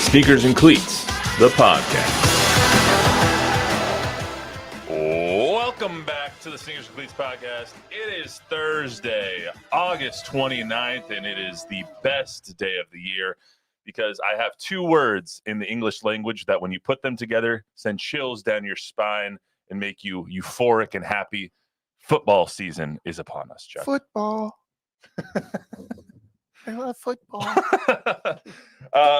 Sneakers and Cleats, the podcast. Welcome back to the Sneakers and Cleats podcast. It is Thursday, August 29th, and it is the best day of the year because I have two words in the English language that when you put them together, send chills down your spine and make you euphoric and happy. Football season is upon us, Chuck. Football. I love football.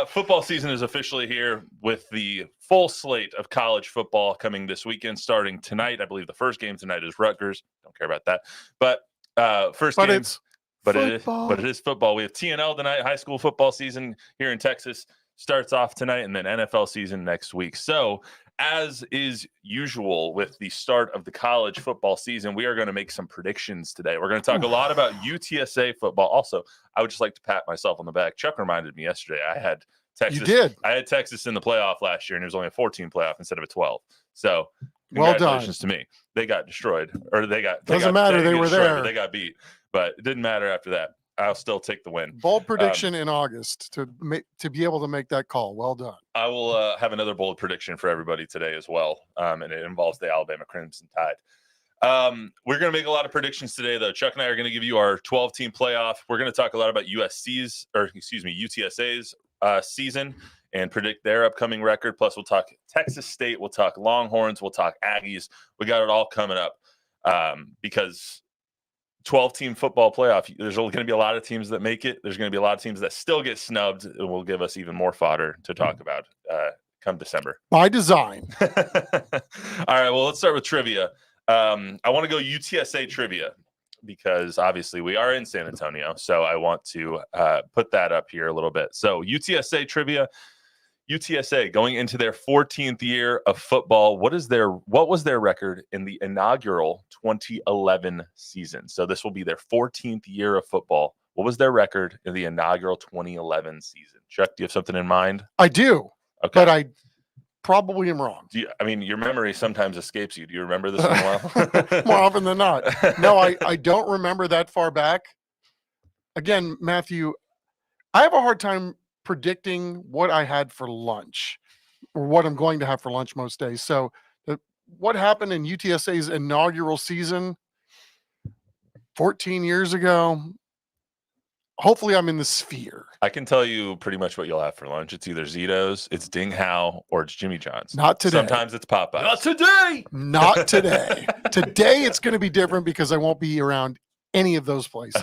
Football season is officially here with the full slate of college football coming this weekend, starting tonight. I believe the first game tonight is Rutgers. Don't care about that. But it is football. We have TNL tonight. High school football season here in Texas starts off tonight, and then NFL season next week. So, as is usual with the start of the college football season, we are going to make some predictions today. We're going to talk a lot about UTSA football. Also, I would just like to pat myself on the back. Chuck reminded me yesterday I had Texas. You did. I had Texas in the playoff last year, and it was only a 14 playoff instead of a 12. So, well congratulations done to me. They got destroyed, or they got. Doesn't matter. They were there. They got beat, but it didn't matter after that. I'll still take the win. Bold prediction in August to be able to make that call. Well done. I will have another bold prediction for everybody today as well, and it involves the Alabama Crimson Tide. We're going to make a lot of predictions today, though. Chuck and I are going to give you our 12-team playoff. We're going to talk a lot about UTSA's season and predict their upcoming record. Plus, we'll talk Texas State. We'll talk Longhorns. We'll talk Aggies. We got it all coming up because 12-team football playoff, there's going to be a lot of teams that make it. There's going to be a lot of teams that still get snubbed. It will give us even more fodder to talk about come December. By design. All right, well, let's start with trivia. I want to go UTSA trivia because obviously we are in San Antonio, so I want to put that up here a little bit. So UTSA trivia. UTSA going into their 14th year of football. What was their record in the inaugural 2011 season? So this will be their 14th year of football. What was their record in the inaugural 2011 season? Chuck, do you have something in mind? I do, okay, but I probably am wrong. Your memory sometimes escapes you. Do you remember this one well? More often than not. No, I don't remember that far back. Again, Matthew, I have a hard time predicting what I had for lunch or what I'm going to have for lunch most days. So what happened in UTSA's inaugural season 14 years ago, hopefully I'm in the sphere. I can tell you pretty much what you'll have for lunch. It's either Zito's, it's Ding Hao, or it's Jimmy John's. Not today. Sometimes it's Popeyes. Not today. Not today. Today it's going to be different because I won't be around any of those places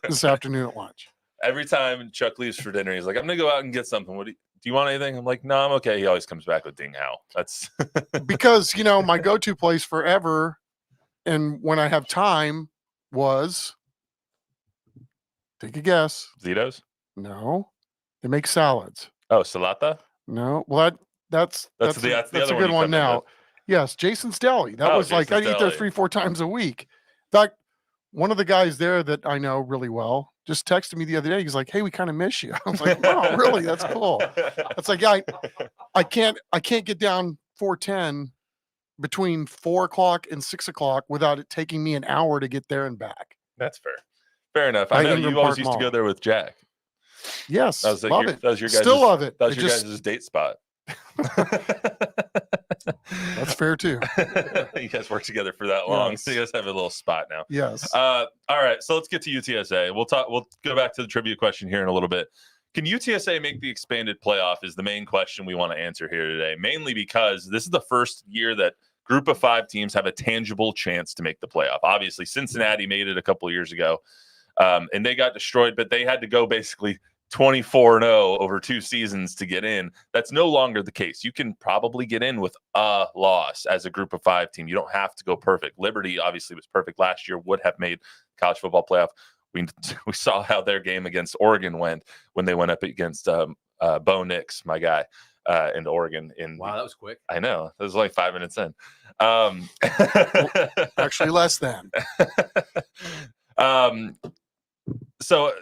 this afternoon at lunch. Every time Chuck leaves for dinner, he's like, I'm going to go out and get something. Do you want anything? I'm like, no, I'm okay. He always comes back with Ding Hao. That's because, my go-to place forever and when I have time was, take a guess. Zito's? No. They make salads. Oh, Salata? No. Well, that's the a other good one now. with. Yes, Jason's Deli. That was like, I'd eat there 3-4 times a week. In fact, one of the guys there that I know really well just texted me the other day. He's like, "Hey, we kind of miss you." I was like, "Wow, really? That's cool." It's like, I can't get down 410 between 4 o'clock and 6 o'clock without it taking me an hour to get there and back. That's fair. Fair enough. I know you always used to go there with Jack. Yes, love it. That was your guys' still love it. That was your guys' date spot. That's fair too. You guys work together for that long, yes. so you guys have a little spot now. Yes. All right, so let's get to UTSA. We'll go back to the trivia question here in a little bit. Can UTSA make the expanded playoff is the main question we want to answer here today, mainly because this is the first year that group of 5 teams have a tangible chance to make the playoff. Obviously, Cincinnati made it a couple of years ago, and they got destroyed, but they had to go basically 24-0 over 2 seasons to get in. That's no longer the case. You can probably get in with a loss as a group of 5 team. You don't have to go perfect. Liberty obviously was perfect last year, would have made college football playoff. We saw how their game against Oregon went when they went up against Bo Nix, my guy, in Oregon. Wow, that was quick. I know. It was like 5 minutes in. Actually, less than. So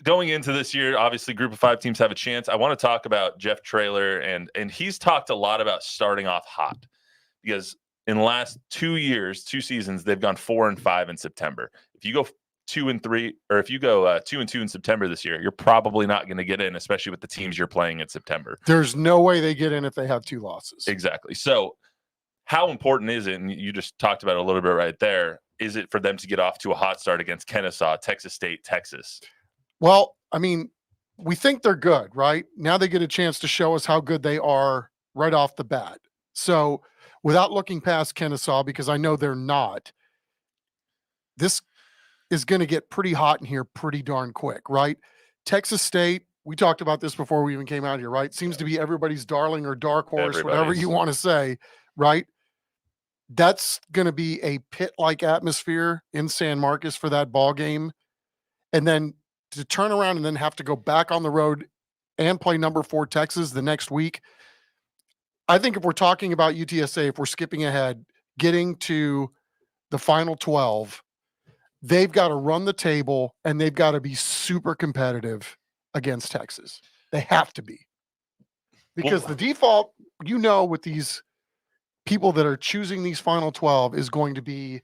going into this year, obviously, group of 5 teams have a chance. I want to talk about Jeff Traylor, and he's talked a lot about starting off hot because in the last 2 seasons, they've gone 4-5 in September. If you go 2-3, or if you go 2-2 in September this year, you're probably not going to get in, especially with the teams you're playing in September. There's no way they get in if they have 2 losses. Exactly. So how important is it, and you just talked about it a little bit right there, is it for them to get off to a hot start against Kennesaw, Texas State, Texas? Well, I mean, we think they're good, right? Now they get a chance to show us how good they are right off the bat. So without looking past Kennesaw, because I know they're not, this is going to get pretty hot in here pretty darn quick, right? Texas State, we talked about this before we even came out here, right? Seems to be everybody's darling or dark horse, whatever you want to say, right? That's going to be a pit-like atmosphere in San Marcos for that ball game. And then to turn around and then have to go back on the road and play number 4 Texas the next week. I think if we're talking about UTSA, if we're skipping ahead, getting to the final 12, they've got to run the table and they've got to be super competitive against Texas. They have to be. Because the default, with these people that are choosing these final 12 is going to be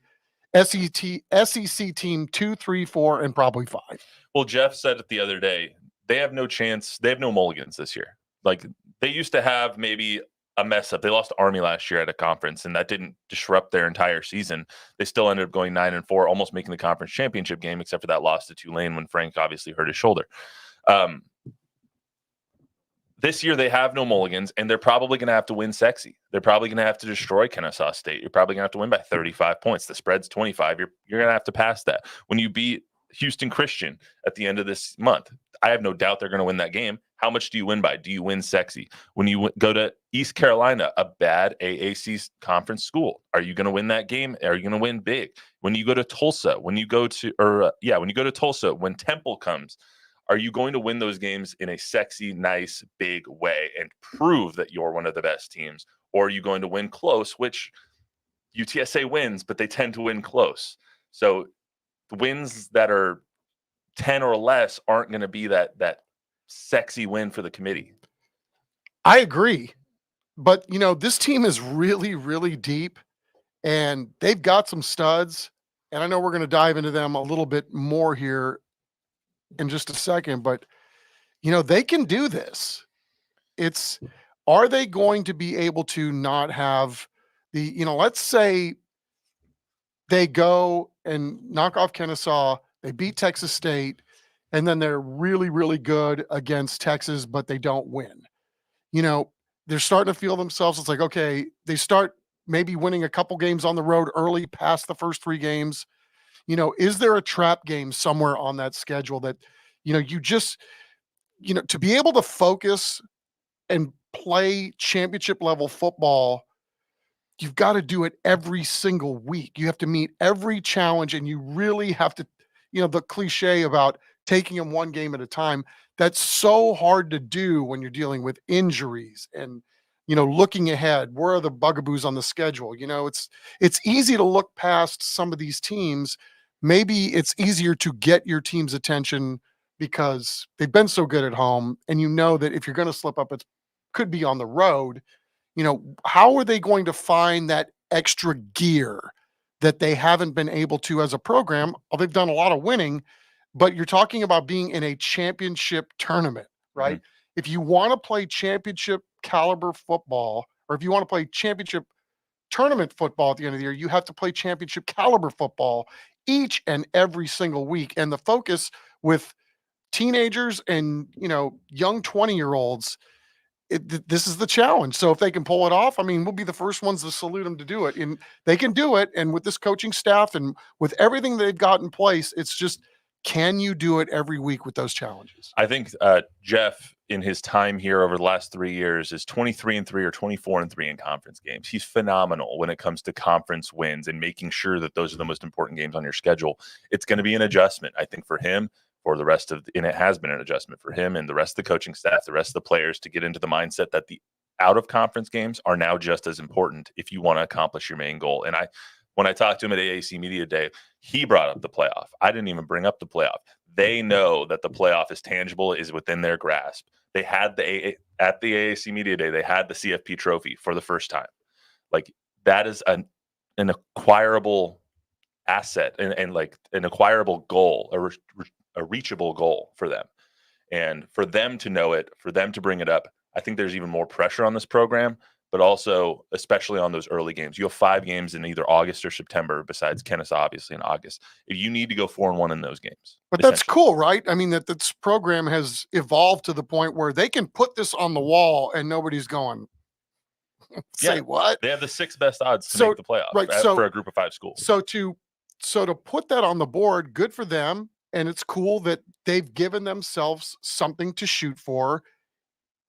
SEC team 2, 3, 4, and probably 5. Well, Jeff said it the other day. They have no chance. They have no mulligans this year. Like, they used to have maybe a mess up. They lost to Army last year at a conference, and that didn't disrupt their entire season. They still ended up going 9-4, almost making the conference championship game, except for that loss to Tulane when Frank obviously hurt his shoulder. This year, they have no mulligans, and they're probably going to have to win sexy. They're probably going to have to destroy Kennesaw State. You're probably going to have to win by 35 points. The spread's 25. You're going to have to pass that. When you beat Houston Christian at the end of this month, I have no doubt they're going to win that game. How much do you win by? Do you win sexy? When you go to East Carolina, a bad AAC conference school, are you going to win that game? Are you going to win big? When you go to Tulsa, when you go to Tulsa, when Temple comes, are you going to win those games in a sexy, nice, big way and prove that you're one of the best teams? Or are you going to win close, which UTSA wins, but they tend to win close. So the wins that are 10 or less aren't going to be that sexy win for the committee. I agree. But, this team is really, really deep, and they've got some studs. And I know we're going to dive into them a little bit more here in just a second, but they can do this. Are they going to be able to not have let's say they go and knock off Kennesaw, they beat Texas State, and then they're really, really good against Texas, but they don't win. They're starting to feel themselves. It's like, okay, they start maybe winning a couple games on the road early past the first 3 games. Is there a trap game somewhere on that schedule that, you just, to be able to focus and play championship level football, you've got to do it every single week. You have to meet every challenge, and you really have to, the cliche about taking them one game at a time, that's so hard to do when you're dealing with injuries and, looking ahead. Where are the bugaboos on the schedule? It's easy to look past some of these teams. Maybe it's easier to get your team's attention because they've been so good at home, and that if you're going to slip up, it could be on the road. How are they going to find that extra gear that they haven't been able to as a program? Well, they've done a lot of winning, but you're talking about being in a championship tournament, right? Mm-hmm. If you want to play championship caliber football, or if you want to play championship tournament football at the end of the year, you have to play championship caliber football each and every single week. And the focus with teenagers and, young 20-year-olds, this is the challenge. So if they can pull it off, we'll be the first ones to salute them to do it. And they can do it. And with this coaching staff and with everything they've got in place, it's just, can you do it every week with those challenges? I think Jeff, in his time here over the last 3 years, is 23-3 or 24-3 in conference games. He's phenomenal when it comes to conference wins and making sure that those are the most important games on your schedule. It's going to be an adjustment, I think, for him, for the rest of, and it has been an adjustment for him and the rest of the coaching staff, the rest of the players, to get into the mindset that the out of conference games are now just as important if you want to accomplish your main goal. And when I talked to him at AAC Media Day, he brought up the playoff. I didn't even bring up the playoff. They know that the playoff is tangible, is within their grasp. They had at the AAC Media Day, they had the CFP trophy for the first time. Like, that is an acquirable asset and like an acquirable goal, a reachable goal for them. And for them to know it, for them to bring it up, I think there's even more pressure on this program, but also especially on those early games. You have 5 games in either August or September, besides Kennesaw, obviously, in August. You need to go 4-1 in those games. But that's cool, right? I mean, that this program has evolved to the point where they can put this on the wall and nobody's going, say what? They have the 6th best odds to make the playoffs, right, for a group of 5 schools. So to put that on the board, good for them. And it's cool that they've given themselves something to shoot for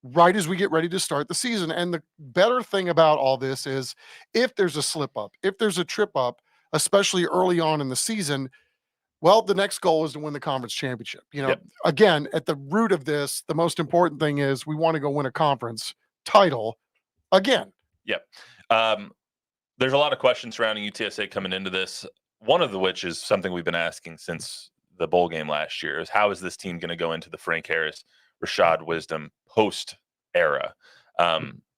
right as we get ready to start the season. And the better thing about all this is if there's a slip up, if there's a trip up, especially early on in the season, well, the next goal is to win the conference championship. Again, at the root of this, the most important thing is we want to go win a conference title again. Yep. There's a lot of questions surrounding UTSA coming into this. One of which is something we've been asking since the bowl game last year, is how is this team going to go into the Frank Harris, Rashad Wisdom post era?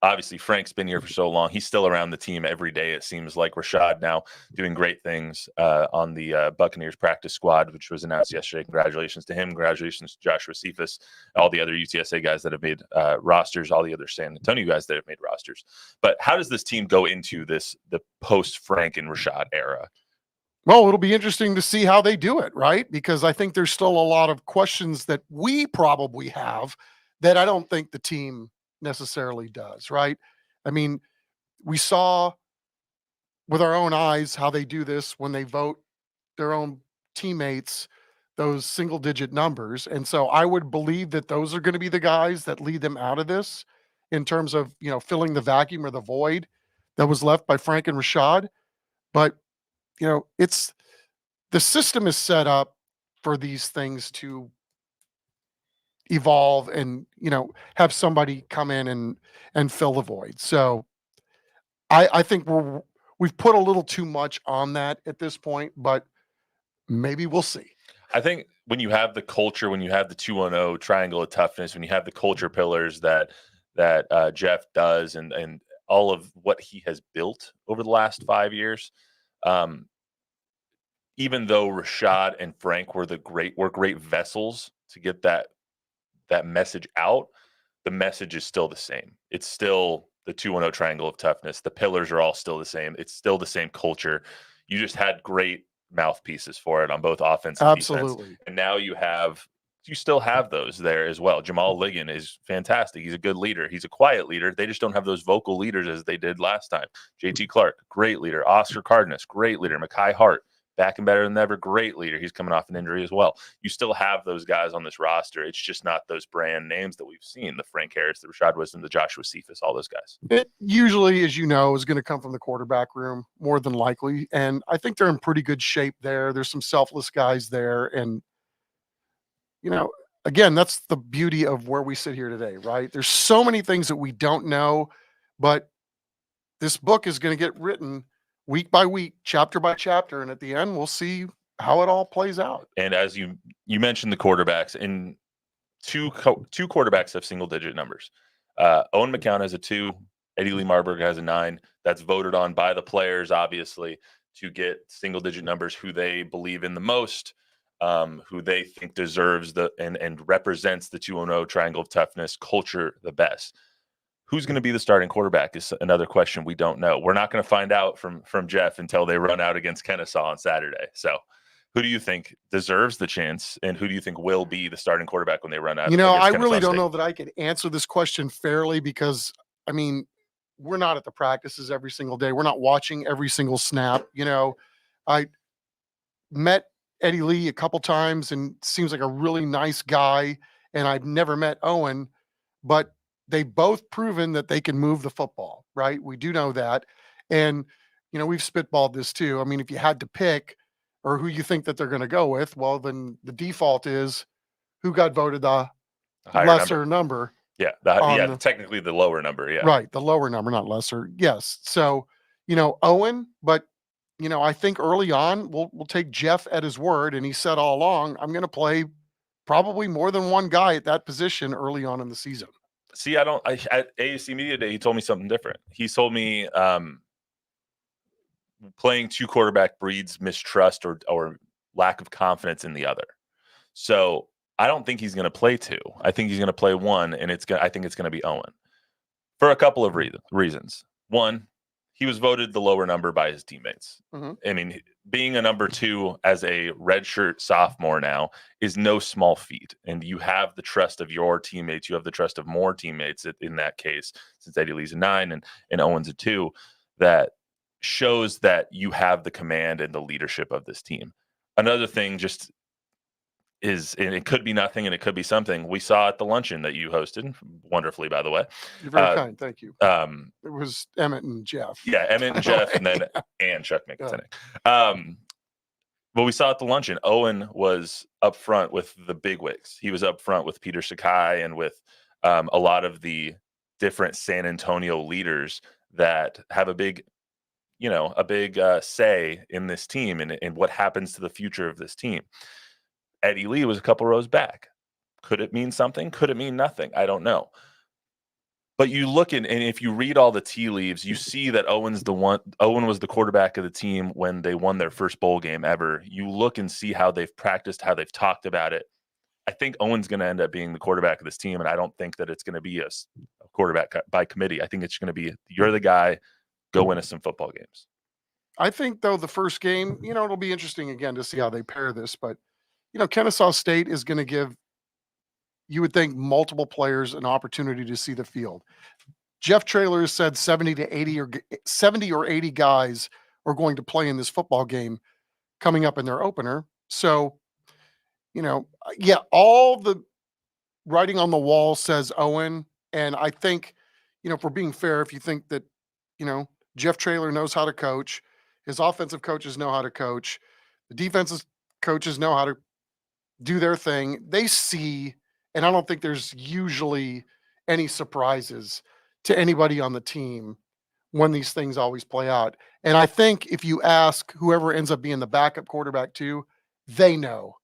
Obviously, Frank's been here for so long. He's still around the team every day, it seems like. Rashad now doing great things on the Buccaneers practice squad, which was announced yesterday. Congratulations to him. Congratulations to Joshua Cephas, all the other UTSA guys that have made rosters, all the other San Antonio guys that have made rosters. But how does this team go into the post-Frank and Rashad era? Well, it'll be interesting to see how they do it, right? Because I think there's still a lot of questions that we probably have that I don't think the team necessarily does, right? I mean, we saw with our own eyes how they do this when they vote their own teammates those single-digit numbers. And so I would believe that those are going to be the guys that lead them out of this in terms of, filling the vacuum or the void that was left by Frank and Rashad. But it's the system is set up for these things to evolve and, have somebody come in and fill the void. So I think we've put a little too much on that at this point, but maybe we'll see. I think when you have the culture, when you have the 2-0 triangle of toughness, when you have the culture pillars that Jeff does and all of what he has built over the last 5 years, even though Rashad and Frank were great vessels to get that message out, the message is still the same. It's still the 2-0 triangle of toughness. The pillars are all still the same. It's still the same culture. You just had great mouthpieces for it on both offense and Absolutely. defense. And now you still have those there as well. Jamal Ligon is fantastic. He's a good leader. He's a quiet leader. They just don't have those vocal leaders as they did last time. JT Clark, great leader. Oscar Cardenas, great leader. Mekhi Hart, back and better than ever, great leader. He's coming off an injury as well. You still have those guys on this roster. It's just not those brand names that we've seen, the Frank Harris, the Rashad Wisdom, the Joshua Cephas, all those guys. It usually, as you know, is going to come from the quarterback room more than likely. And I think they're in pretty good shape there. There's some selfless guys there. And, again, that's the beauty of where we sit here today, right? There's so many things that we don't know, but this book is going to get written week by week, chapter by chapter, and at the end, we'll see how it all plays out. And as you mentioned the quarterbacks, and two quarterbacks have single-digit numbers. Owen McCown has a 2. Eddie Lee Marburg has a 9. That's voted on by the players, obviously, to get single-digit numbers, who they believe in the most, who they think deserves and represents the 2-0 triangle of toughness culture the best. Who's going to be the starting quarterback is another question we don't know. We're not going to find out from Jeff until they run out against Kennesaw on Saturday. So who do you think deserves the chance, and who do you think will be the starting quarterback when they run out? I really don't know that I could answer this question fairly because, we're not at the practices every single day. We're not watching every single snap. I met Eddie Lee a couple times and seems like a really nice guy, and I've never met Owen, but they both proven that they can move the football, right? We do know that. And, we've spitballed this too. If you had to pick or who you think that they're going to go with, well, then the default is who got voted the lesser number. Yeah. Technically the lower number. Yeah. Right. The lower number, not lesser. Yes. So, Owen, but, I think early on we'll take Jeff at his word. And he said all along, I'm going to play probably more than one guy at that position early on in the season. See, at AAC Media Day, he told me something different. He told me playing two quarterback breeds mistrust or lack of confidence in the other. So I don't think he's going to play two. I think he's going to play one, and I think it's going to be Owen for a couple of reasons. One, he was voted the lower number by his teammates. Mm-hmm. I mean, being a number two as a redshirt sophomore now is no small feat. And you have the trust of your teammates. You have the trust of more teammates in that case, since Eddie Lee's a 9 and Owen's a 2, that shows that you have the command and the leadership of this team. Another thing just is, and it could be nothing and it could be something, we saw at the luncheon that you hosted wonderfully, by the way. You're very kind. Thank you. It was Emmett and Jeff. Yeah, Emmett and Jeff, and Chuck McIntyre. But we saw at the luncheon, Owen was up front with the bigwigs. He was up front with Peter Sakai and with a lot of the different San Antonio leaders that have a big say in this team and what happens to the future of this team. Eddie Lee was a couple rows back. Could it mean something? Could it mean nothing? I don't know. But you look and if you read all the tea leaves, you see that Owen was the quarterback of the team when they won their first bowl game ever. You look and see how they've practiced, how they've talked about it. I think Owen's going to end up being the quarterback of this team, and I don't think that it's going to be a quarterback by committee. I think it's going to be, you're the guy, go win us some football games. I think, though, the first game, it'll be interesting again to see how they pair this, but Kennesaw State is going to give, you would think, multiple players an opportunity to see the field. Jeff Traylor has said 70 or 80 guys are going to play in this football game coming up in their opener. So, all the writing on the wall says Owen. And I think, if we're being fair, if you think that, Jeff Traylor knows how to coach, his offensive coaches know how to coach, the defensive coaches know how to do their thing. They see, and I don't think there's usually any surprises to anybody on the team when these things always play out. And I think if you ask whoever ends up being the backup quarterback too, they know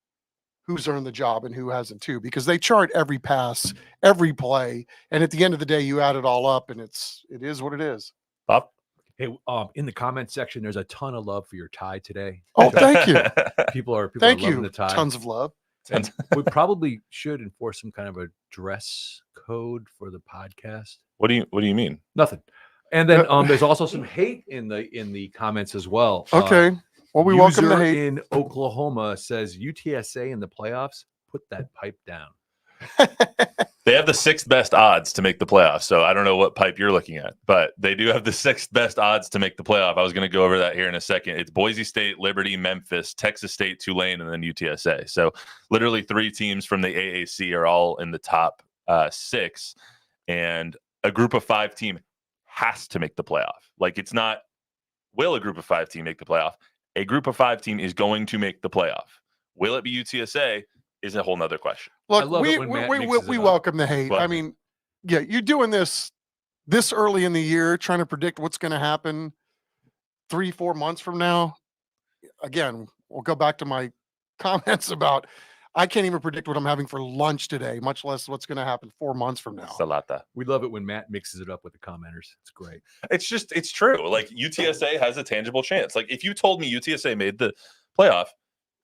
who's earned the job and who hasn't too, because they chart every pass, every play. And at the end of the day, you add it all up and it is what it is. Bob? Hey, in the comment section, there's a ton of love for your tie today. Oh, thank you. People are thank loving you. the tie. Tons of love. And we probably should enforce some kind of a dress code for the podcast. What do you mean? Nothing. And then there's also some hate in the comments as well. Okay. Well, we welcome the hate. In Oklahoma says UTSA in the playoffs. Put that pipe down. They have the 6th best odds to make the playoffs. So I don't know what pipe you're looking at, but they do have the 6th best odds to make the playoff. I was going to go over that here in a second. It's Boise State, Liberty, Memphis, Texas State, Tulane, and then UTSA. So literally 3 teams from the AAC are all in the top 6, and a group of 5 team has to make the playoff. Like, it's not, will a group of 5 team make the playoff? A group of 5 team is going to make the playoff. Will it be UTSA? Is a whole nother question. Look, we welcome the hate. I mean, yeah, you're doing this early in the year, trying to predict what's going to happen 3-4 months from now. Again, we'll go back to my comments about I can't even predict what I'm having for lunch today, much less what's going to happen 4 months from now. Salata. We love it when Matt mixes it up with the commenters. It's great. It's true. Like, UTSA has a tangible chance. Like, if you told me UTSA made the playoff,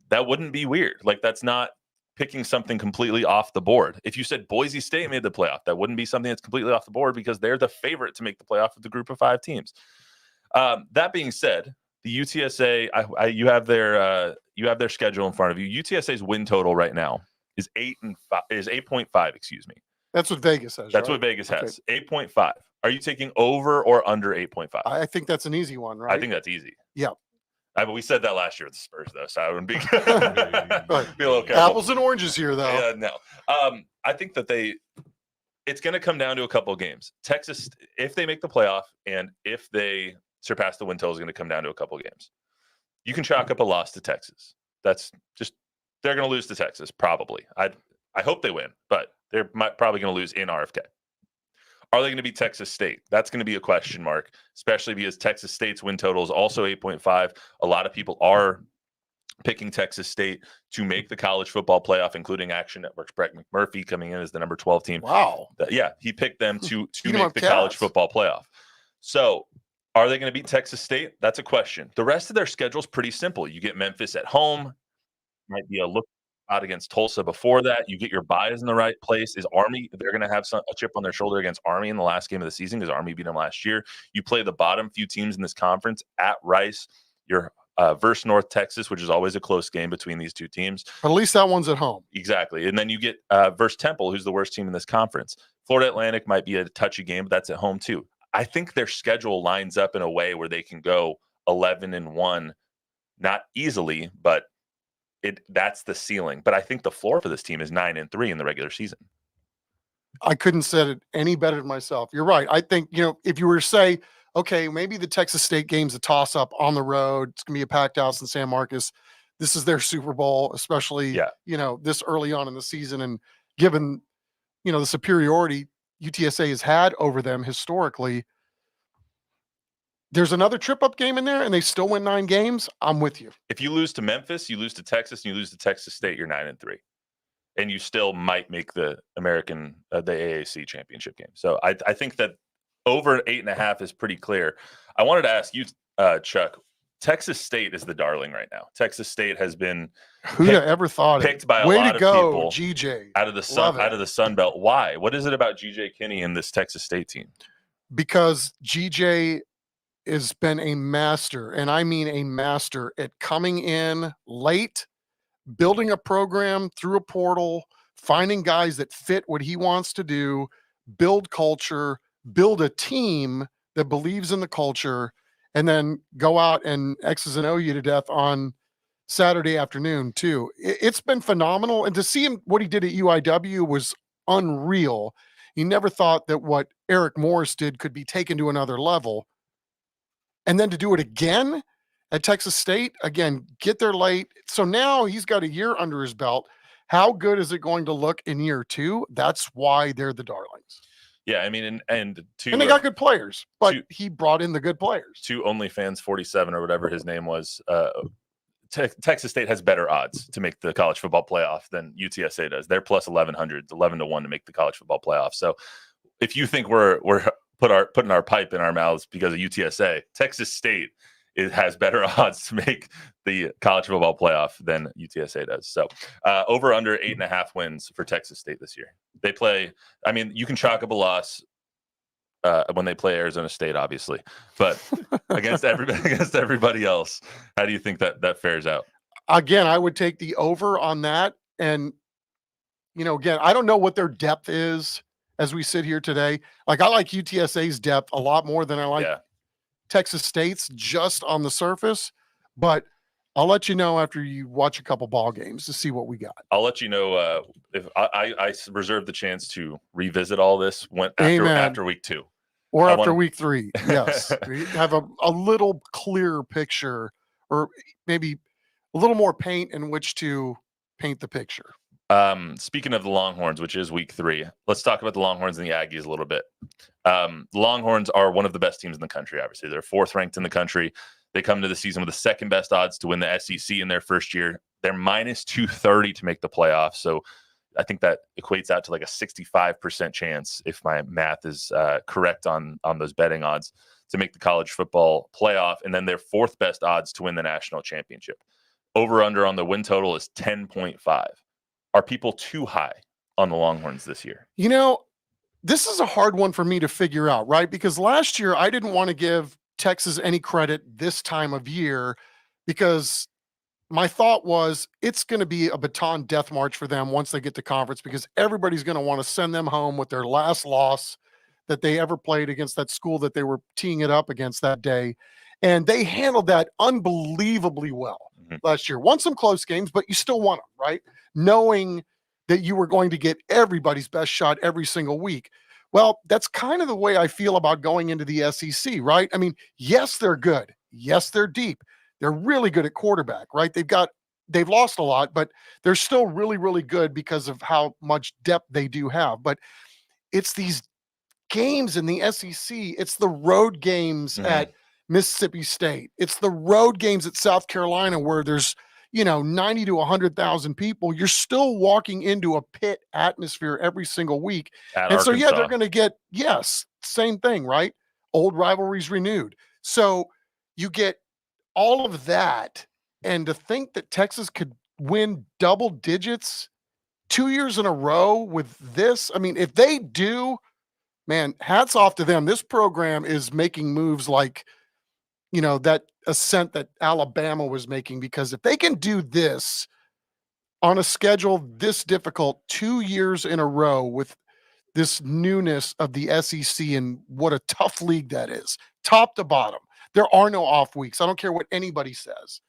that wouldn't be weird. Like, that's not picking something completely off the board. If you said Boise State made the playoff, that wouldn't be something that's completely off the board because they're the favorite to make the playoff of the group of 5 teams. That being said, the UTSA, you have their schedule in front of you. UTSA's win total right now is 8.5. Excuse me. That's what Vegas has. That's what Vegas has. 8.5. Are you taking over or under 8.5? I think that's an easy one, right? I think that's easy. Yeah. But we said that last year with the Spurs, though, so I wouldn't be, be a little careful. Apples and oranges here, though. Yeah, no. I think that it's going to come down to a couple of games. Texas, if they make the playoff and if they surpass the win total, is going to come down to a couple of games. You can chalk up a loss to Texas. That's just, they're going to lose to Texas, probably. I hope they win, but they're probably going to lose in RFK. Are they going to beat Texas State? That's going to be a question mark, especially because Texas State's win total is also 8.5. A lot of people are picking Texas State to make the college football playoff, including Action Network's Brett McMurphy coming in as the number 12 team. Wow. Yeah, he picked them to make the college football playoff. So Are they going to beat Texas State? That's a question. The rest of their schedule is pretty simple. You get Memphis at home, might be a look out against Tulsa before that. You get your buys in the right place. Is Army, they're going to have a chip on their shoulder against Army in the last game of the season because Army beat them last year. You play the bottom few teams in this conference at Rice. You're versus North Texas, which is always a close game between these two teams. But at least that one's at home. Exactly. And then you get versus Temple, who's the worst team in this conference. Florida Atlantic might be a touchy game, but that's at home too. I think their schedule lines up in a way where they can go 11-1, not easily, but that's the ceiling. But I think the floor for this team is 9-3 in the regular season. I couldn't said it any better than myself. You're right. I think, if you were to say, okay, maybe the Texas State game's a toss-up on the road. It's going to be a packed house in San Marcos. This is their Super Bowl, especially, this early on in the season. And given, the superiority UTSA has had over them historically, there's another trip-up game in there, and they still win 9 games. I'm with you. If you lose to Memphis, you lose to Texas, and you lose to Texas State, you're 9-3. And you still might make the AAC championship game. So I think that over 8.5 is pretty clear. I wanted to ask you, Chuck, Texas State is the darling right now. Texas State has been who'd have ever thought picked by a Way lot to go, of people GJ. out of the Sun Belt. Why? What is it about GJ Kinney and this Texas State team? Because GJ has been a master, and I mean a master at coming in late, building a program through a portal, finding guys that fit what he wants to do, build culture, build a team that believes in the culture, and then go out and X's and O you to death on Saturday afternoon too. It's been phenomenal. And to see him, what he did at UIW was unreal. He never thought that what Eric Morris did could be taken to another level. And then to do it again at Texas State, again, get there late. So now he's got a year under his belt. How good is it going to look in year 2? That's why they're the darlings. Yeah, I mean, and they got good players, but he brought in the good players. To OnlyFans 47 or whatever his name was, Texas State has better odds to make the college football playoff than UTSA does. They're plus 1,100, 11-1 to make the college football playoff. So if you think we're putting our pipe in our mouths because of UTSA, Texas State has better odds to make the college football playoff than UTSA does. So over under 8.5 wins for Texas State this year. They play, I mean, you can chalk up a loss when they play Arizona State, obviously, but against everybody else, how do you think that fares out? Again, I would take the over on that. And, again, I don't know what their depth is as we sit here today. Like, I like UTSA's depth a lot more than I like Texas State's just on the surface, but I'll let you know after you watch a couple ball games to see what we got. I'll let you know if I reserve the chance to revisit all this after week 2 or after week 3. Yes, we have a little clearer picture, or maybe a little more paint in which to paint the picture. Speaking of the Longhorns, which is week 3, let's talk about the Longhorns and the Aggies a little bit. The Longhorns are one of the best teams in the country, obviously. They're 4th ranked in the country. They come to the season with the 2nd best odds to win the SEC in their first year. They're minus 230 to make the playoffs. So I think that equates out to like a 65% chance, if my math is correct on those betting odds, to make the college football playoff. And then their 4th best odds to win the national championship. Over under on the win total is 10.5. Are people too high on the Longhorns this year? This is a hard one for me to figure out, right? Because last year I didn't want to give Texas any credit this time of year because my thought was it's going to be a baton death march for them once they get to conference, because everybody's going to want to send them home with their last loss that they ever played against that school that they were teeing it up against that day. And they handled that unbelievably well last year. Won some close games, but you still won them, right? Knowing that you were going to get everybody's best shot every single week. Well, that's kind of the way I feel about going into the SEC, right? I mean, yes, they're good. Yes, they're deep. They're really good at quarterback, right? They've lost a lot, but they're still really, really good because of how much depth they do have. But it's these games in the SEC. It's the road games at Mississippi State. It's the road games at South Carolina where there's, 90 to 100,000 people. You're still walking into a pit atmosphere every single week. At and Arkansas. So, they're going to get, same thing, right? Old rivalries renewed. So you get all of that, and to think that Texas could win double digits 2 years in a row with this, I mean, if they do, man, hats off to them. This program is making moves like, that ascent that Alabama was making, because if they can do this on a schedule this difficult 2 years in a row with this newness of the SEC and what a tough league that is, top to bottom. There are no off weeks. I don't care what anybody says.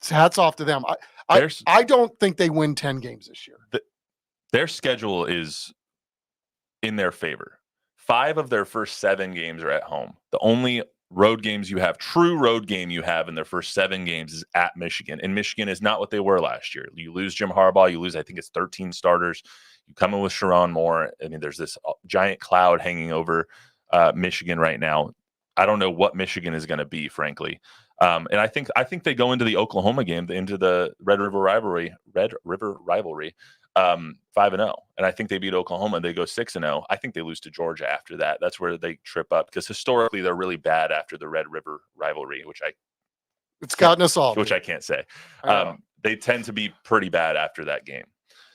Hats off to them. I don't think they win 10 games this year. Their schedule is in their favor. 5 of their first 7 games are at home. The only road games you have, true road game you have in their first 7 games is at Michigan. And Michigan is not what they were last year. You lose Jim Harbaugh. You lose, I think it's 13 starters. You come in with Sharon Moore. I mean, there's this giant cloud hanging over Michigan right now. I don't know what Michigan is going to be, frankly. And I think they go into the Oklahoma game, into the Red River rivalry, 5-0. And I think they beat Oklahoma. They go 6-0. I think they lose to Georgia after that. That's where they trip up, because historically they're really bad after the Red River rivalry, it's gotten us all, which I can't say. They tend to be pretty bad after that game.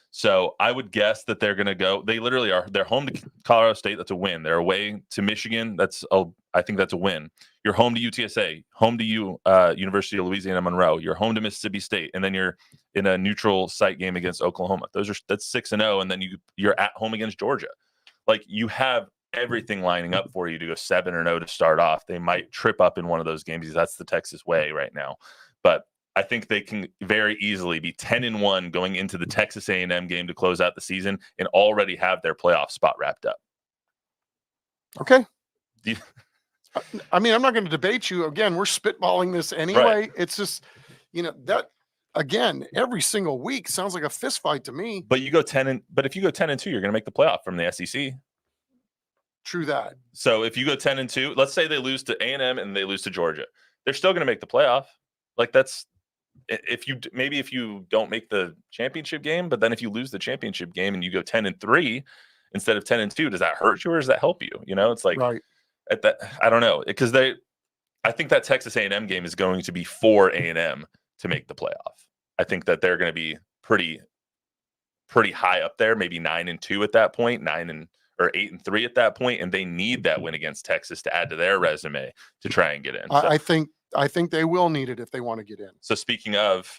So I would guess that they're going to go. They literally are. They're home to Colorado State. That's a win. They're away to Michigan. I think that's a win. You're home to UTSA, home to University of Louisiana Monroe. You're home to Mississippi State, and then you're in a neutral site game against Oklahoma. That's 6-0, and then you're at home against Georgia. Like, you have everything lining up for you to go 7-0 to start off. They might trip up in one of those games, because that's the Texas way right now. But I think they can very easily be 10-1 going into the Texas A&M game to close out the season and already have their playoff spot wrapped up. Okay. I mean, I'm not going to debate you. Again, we're spitballing this anyway. Right. It's just, that, again, every single week sounds like a fist fight to me. But if you go 10-2, you're going to make the playoff from the SEC. True that. So if you go 10-2, let's say they lose to A&M and they lose to Georgia, they're still going to make the playoff. Like, that's, if you don't make the championship game, but then if you lose the championship game and you go 10-3 instead of 10-2, does that hurt you or does that help you? It's like, right. At that, I don't know, because I think that Texas A&M game is going to be for A&M to make the playoff. I think that they're going to be pretty high up there, maybe 9-2 at that point, 8-3 at that point, and they need that win against Texas to add to their resume to try and get in. So, I think they will need it if they want to get in. So speaking of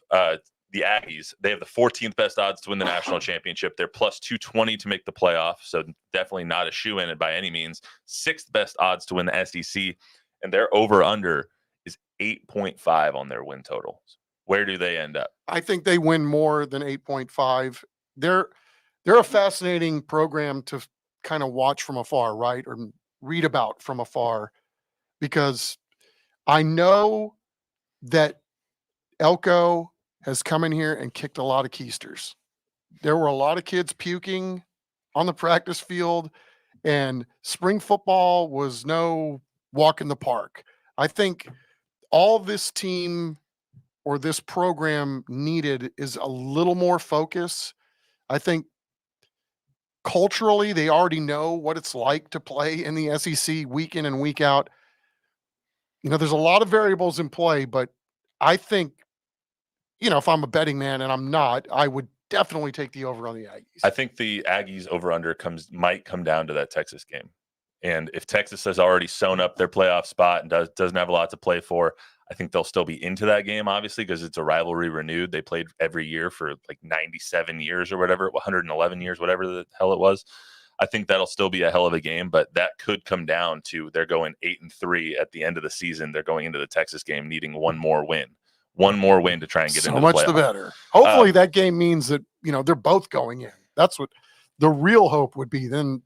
the Aggies, they have the 14th best odds to win the national championship. They're plus 220 to make the playoff, so definitely not a shoe-in by any means. 6th best odds to win the SEC, and their over-under is 8.5 on their win totals. Where do they end up? I think they win more than 8.5. They're a fascinating program to kind of watch from afar, right, or read about from afar, because I know that Elko has come in here and kicked a lot of keisters. There were a lot of kids puking on the practice field, and spring football was no walk in the park. I think all this team or this program needed is a little more focus. I think culturally, they already know what it's like to play in the SEC week in and week out. There's a lot of variables in play, but I think, if I'm a betting man, and I'm not, I would definitely take the over on the Aggies. I think the Aggies over-under might come down to that Texas game. And if Texas has already sewn up their playoff spot and doesn't have a lot to play for, I think they'll still be into that game, obviously, because it's a rivalry renewed. They played every year for like 97 years or whatever, 111 years, whatever the hell it was. I think that'll still be a hell of a game, but that could come down to they're going 8-3 at the end of the season. They're going into the Texas game needing one more win to try and get into the playoff. So much the better. Hopefully that game means that, they're both going in. That's what the real hope would be. Then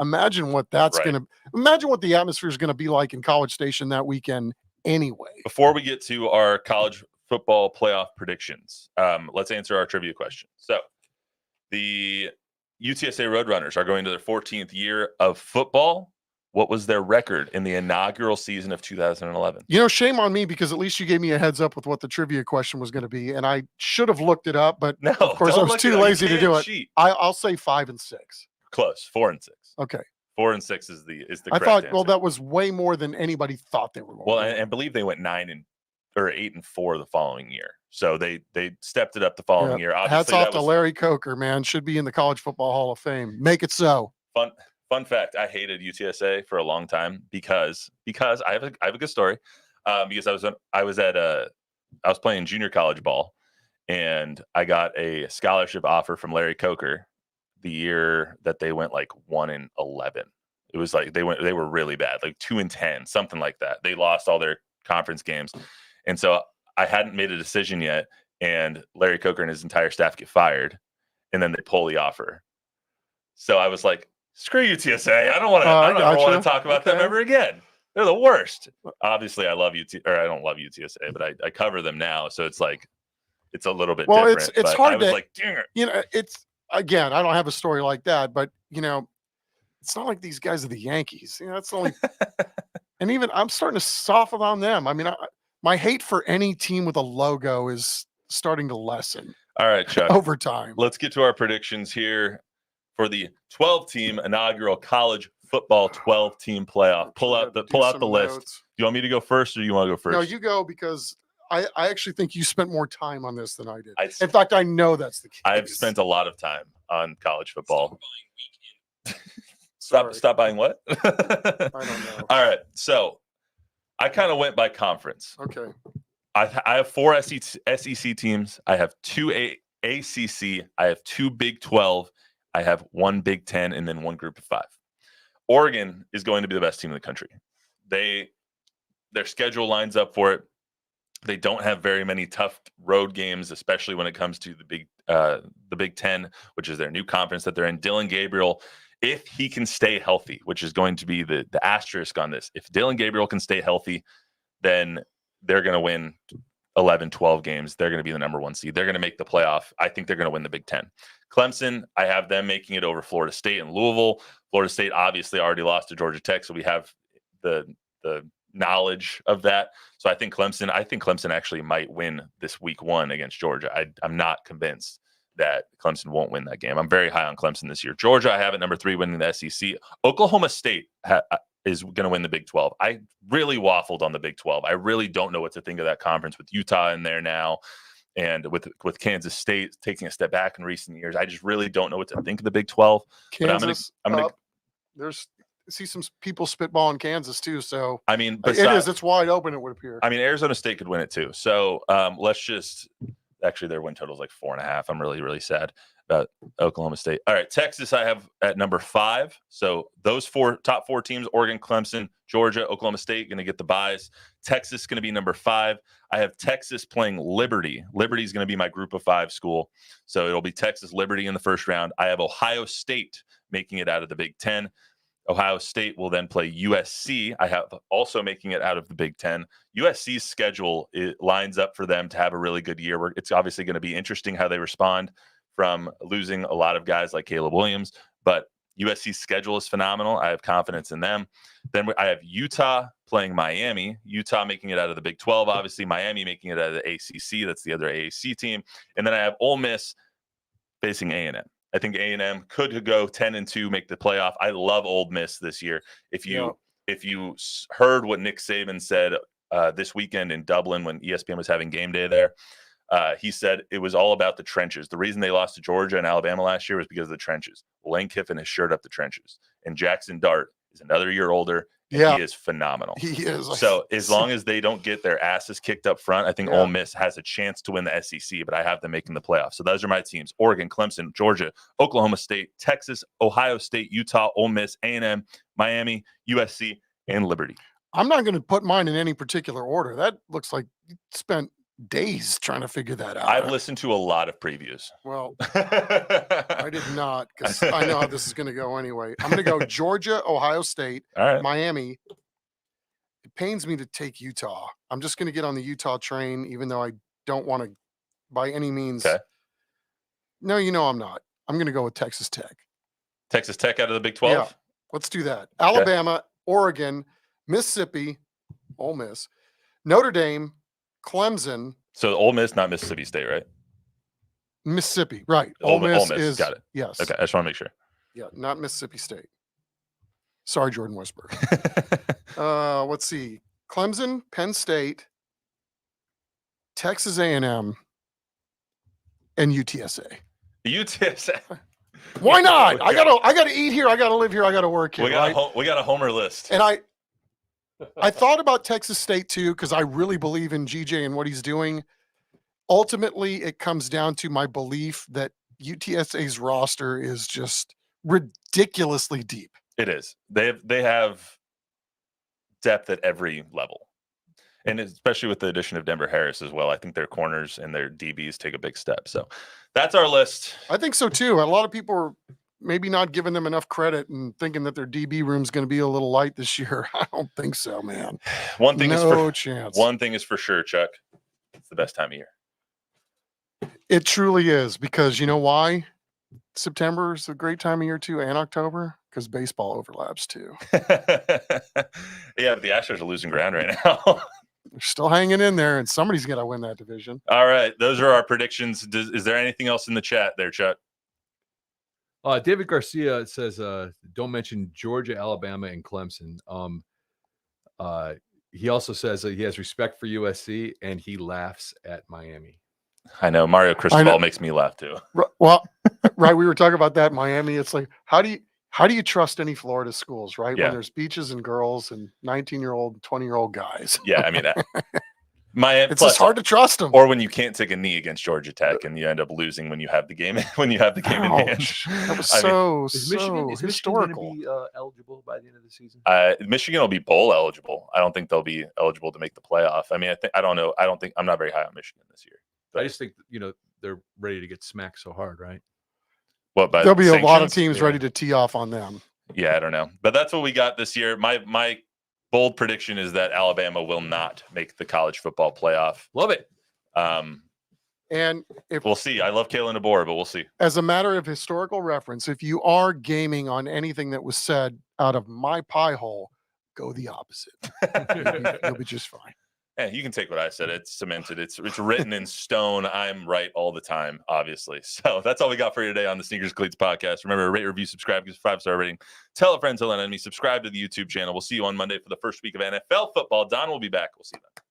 imagine what that's right. imagine what the atmosphere is going to be like in College Station that weekend anyway. Before we get to our college football playoff predictions, let's answer our trivia question. So the UTSA Roadrunners are going to their 14th year of football. What was their record in the inaugural season of 2011? Shame on me, because at least you gave me a heads up with what the trivia question was going to be, and I should have looked it up, but of course I was too lazy to do it. I'll say 5-6. Close, 4-6. Okay, 4-6 is the I correct thought, answer. well, that was way more than anybody thought they were going. Well, to and believe they went 8-4 the following year. So they stepped it up the following year. Obviously, hats off to Larry Coker, man. Should be in the College Football Hall of Fame. Make it so. Fun fact: I hated UTSA for a long time because I have a good story. Because I was playing junior college ball, and I got a scholarship offer from Larry Coker the year that they went like 1-11. It was like they were really bad, like 2-10, something like that. They lost all their conference games, and so I hadn't made a decision yet. And Larry Coker and his entire staff get fired, and then they pull the offer. So I was like, "Screw UTSA! I don't want to talk about them ever again. They're the worst." Obviously, I love I don't love UTSA, but I cover them now, so it's like it's a little bit different. It's hard. I was like, dang it. You know, it's again. I don't have a story like that, but you know, it's not like these guys are the Yankees. You know, it's only. And even I'm starting to soften on them. I mean, my hate for any team with a logo is starting to lessen. All right, Chuck. Over time. Let's get to our predictions here for the 12-team inaugural college football 12-team playoff. Pull out the list. Do you want me to go first, or do you want to go first? No, you go, because I actually think you spent more time on this than I did. In fact, I know that's the case. I've spent a lot of time on college football. Stop buying what? I don't know. All right, so I kind of went by conference. Okay. I have 4 SEC teams. I have 2 ACC. I have 2 Big 12. I have 1 Big 10, and then 1 Group of 5. Oregon is going to be the best team in the country. Their schedule lines up for it. They don't have very many tough road games, especially when it comes to the Big 10, which is their new conference that they're in. Dylan Gabriel, if he can stay healthy, which is going to be the asterisk on this. If Dylan Gabriel can stay healthy, then they're going to win 11, 12 games. They're going to be the number 1 seed. They're going to make the playoff. I think they're going to win the Big 10. Clemson, I have them making it over Florida State and Louisville. Florida State obviously already lost to Georgia Tech, so we have the knowledge of that. So I think Clemson actually might win this week 1 against Georgia. I'm not convinced that Clemson won't win that game. I'm very high on Clemson this year. Georgia, I have at number 3 winning the SEC. Oklahoma State is going to win the Big 12. I really waffled on the Big 12. I really don't know what to think of that conference with Utah in there now, and with Kansas State taking a step back in recent years. I just really don't know what to think of the Big 12. Kansas, I'm gonna see some people spitballing Kansas too. So I mean, it's wide open. It would appear. I mean, Arizona State could win it too. So let's just. Actually, their win total is like 4.5. I'm really, really sad about Oklahoma State. All right, Texas, I have at number 5. So those top 4 teams: Oregon, Clemson, Georgia, Oklahoma State, going to get the buys. Texas going to be number 5. I have Texas playing Liberty. Liberty is going to be my Group of 5 school, so it'll be Texas Liberty in the first round. I have Ohio State making it out of the Big 10. Ohio State will then play USC. I have also making it out of the Big 10. USC's schedule, it lines up for them to have a really good year. It's obviously going to be interesting how they respond from losing a lot of guys like Caleb Williams, but USC's schedule is phenomenal. I have confidence in them. Then I have Utah playing Miami. Utah making it out of the Big 12, obviously. Miami making it out of the ACC. That's the other AAC team. And then I have Ole Miss facing A&M. I think A&M could go 10-2, make the playoff. I love Ole Miss this year. If you heard what Nick Saban said this weekend in Dublin when ESPN was having game day there, he said it was all about the trenches. The reason they lost to Georgia and Alabama last year was because of the trenches. Lane Kiffin has shored up the trenches, and Jackson Dart is another year older. Yeah, he is phenomenal. He is. So as long as they don't get their asses kicked up front, I think Ole Miss has a chance to win the SEC, but I have them making the playoffs. So those are my teams: Oregon, Clemson, Georgia, Oklahoma State, Texas, Ohio State, Utah, Ole Miss, A&M, Miami, USC, and Liberty. I'm not going to put mine in any particular order. That looks like you spent days trying to figure that out. I've listened to a lot of previews. Well, I did not, because I know how this is going to go anyway. I'm going to go Georgia, Ohio State, Miami. It pains me to take Utah. I'm just going to get on the Utah train, even though I don't want to by any means. Okay. No, I'm not. I'm going to go with Texas Tech. Texas Tech out of the Big 12? Yeah, let's do that. Alabama, Oregon, Mississippi, Ole Miss, Notre Dame, Clemson. So Ole Miss, not Mississippi State, right? Mississippi, right. Ole Miss is, got it. Yes. Okay, I just want to make sure. Yeah, not Mississippi State. Sorry, Jordan Westberg. Let's see. Clemson, Penn State, Texas A&M, and UTSA. UTSA. Why not? I gotta eat here. I gotta live here. I gotta work here. We got a homer list. And I thought about Texas State too, because I really believe in GJ and what he's doing. Ultimately, it comes down to my belief that UTSA's roster is just ridiculously deep. It is. They have depth at every level. And especially with the addition of Denver Harris as well. I think their corners and their DBs take a big step. So that's our list. I think so too. A lot of people are maybe not giving them enough credit and thinking that their DB room is going to be a little light this year. I don't think so, man. One thing is for sure, Chuck. It's the best time of year. It truly is, because you know why? September is a great time of year too, and October, because baseball overlaps too. Yeah, but the Astros are losing ground right now. They're still hanging in there, and somebody's got to win that division. All right, those are our predictions. Is there anything else in the chat there, Chuck? David Garcia says, don't mention Georgia, Alabama, and Clemson. He also says that he has respect for USC, and he laughs at Miami. I know. Mario Cristobal makes me laugh too. Well, right. We were talking about that in Miami. It's like, how do you trust any Florida schools, right? Yeah. When there's beaches and girls and 19-year-old, 20-year-old guys. Yeah, I mean, Miami. It's just hard to trust them. Or when you can't take a knee against Georgia Tech and you end up losing when you have the game in hand. That was Is Michigan historical. going to be eligible by the end of the season? Michigan will be bowl eligible. I don't think they'll be eligible to make the playoff. I mean, I don't know. I'm not very high on Michigan this year. But I just think, they're ready to get smacked so hard, right? What, there'll be a lot of teams ready to tee off on them. Yeah, I don't know. But that's what we got this year. My bold prediction is that Alabama will not make the college football playoff. Love it. And we'll see. I love Kalen DeBoer, but we'll see. As a matter of historical reference, if you are gaming on anything that was said out of my pie hole, go the opposite. You'll be just fine. Yeah, you can take what I said. It's cemented. It's written in stone. I'm right all the time, obviously. So that's all we got for you today on the Sneakers and Cleats podcast. Remember, rate, review, subscribe, give us a 5-star rating. Tell a friend, tell an enemy. Subscribe to the YouTube channel. We'll see you on Monday for the first week of NFL football. Don will be back. We'll see you then.